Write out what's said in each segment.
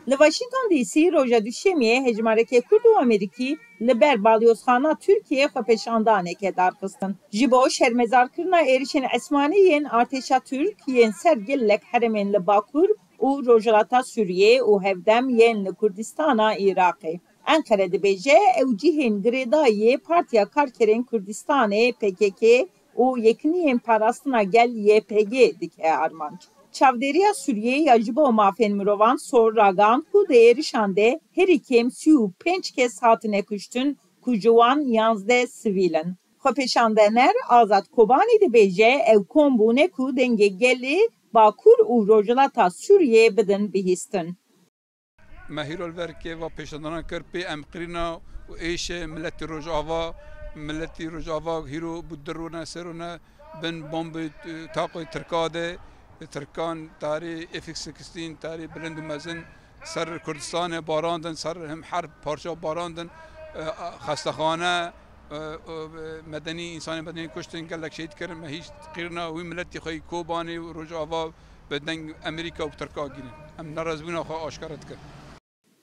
Li Washington DC roja duşemê hejmareke Kurd û Amerîkî li ber balyozxana Tirkiye xwepeşandaneke darxistin. Ji bo şermezarkirina êrişên esmanî yên artêşa Türk yên ser gelek heremên li Bakur û Rojhilata Sûriyê û hevdem yên li Kurdistana Iraqê. Enqere dibêje ew cihên girêdayî Partiya Karkerên Kurdistanê PKK û Yekîniyên Parastina Gel YPG dike armanc. Çavdêriya Sûriyê ya ji bo mafên mirovan sor ragand ku di êrişan de herî kêm 35 kes hatine kuştin ku ji wan 11 sivîl in. Xwepeşandener Azad Kobanî dibêje ew kombûne ku dengê gelê Bakur û Rojhilata Sûriyê bidin bihîstin. Mehîrol verkê va pêşandana kir pê em qirîna û êşe milletê Rojava, milletê Rojava hîro bû dirûne serûne bin bombê taqê Tirka de Tirkan tarî F-16 tarî bilind û mezin ser Kurdistanê barandin, ser him her parça barandin, xestexane medenî însanê medenî kuştin gelek şehîd kirin me hîç qîrina wî milletê xwe Kobanê û Rojava bi deng Amerîka û Tirka gînin. Em nerazbûna xwe aşkare dikin.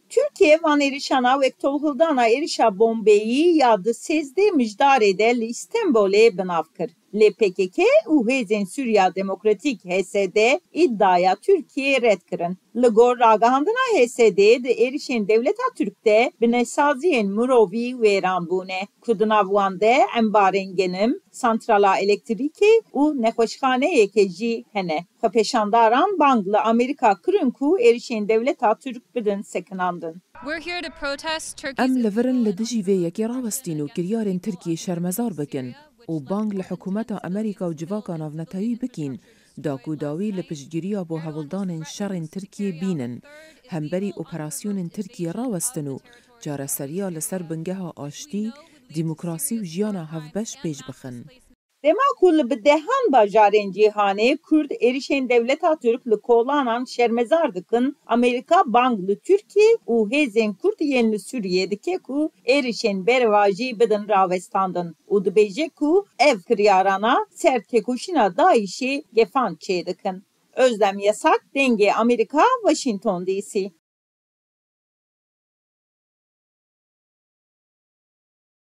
Türkiye van êrişana wek tolhildana êrişa bombeyî ya di sêzdê mijdarê de li İstenbolê binav kir. Lê PKK û Hêzên Sûriya Demokratîk (PSD) îddiaya Tirkiyê red kirin. Li gor ragihandina PSD di êrişên Dewleta Türk de bi nesaziyên mirovî wêran bûne ku di nav wan de embarên genim, santrala elektrîkê û nexweşxaneyeke jî hene. Xwepeşandaran bang li Amerîka kirin ku êrişên Dewleta Türk bidin sekinandin. Em li virin li dijî vê yekê rawestîn û kiryarên Tirkiyê şermezar bikin û bang li hikûmeta Amerîka û civaka navnetewî bikîn da ku dawî li piştgiriya bo hewildanên şerên Tirkiyê bînin, hemberî operasyonên Tirkiye rawestin û careseriya li ser bingeha aştî, dîmokrasî û jiyana hevbeş pêş bixin. Dema ku li bi dehan bajarên cîhanê Kurd êrişên Dewleta Türk li kolanan şermezar dikin, Amerîka bang li Tirkiye û hêzên Kurd yên li Sûriyê dike ku êrişên bereva jî bidin rawestandin û dibêje ku ev kiryarana ser têkoşîna Daişê gefan çê dikin. Özlem Yasak, Dengê Amerîka, Washington DC.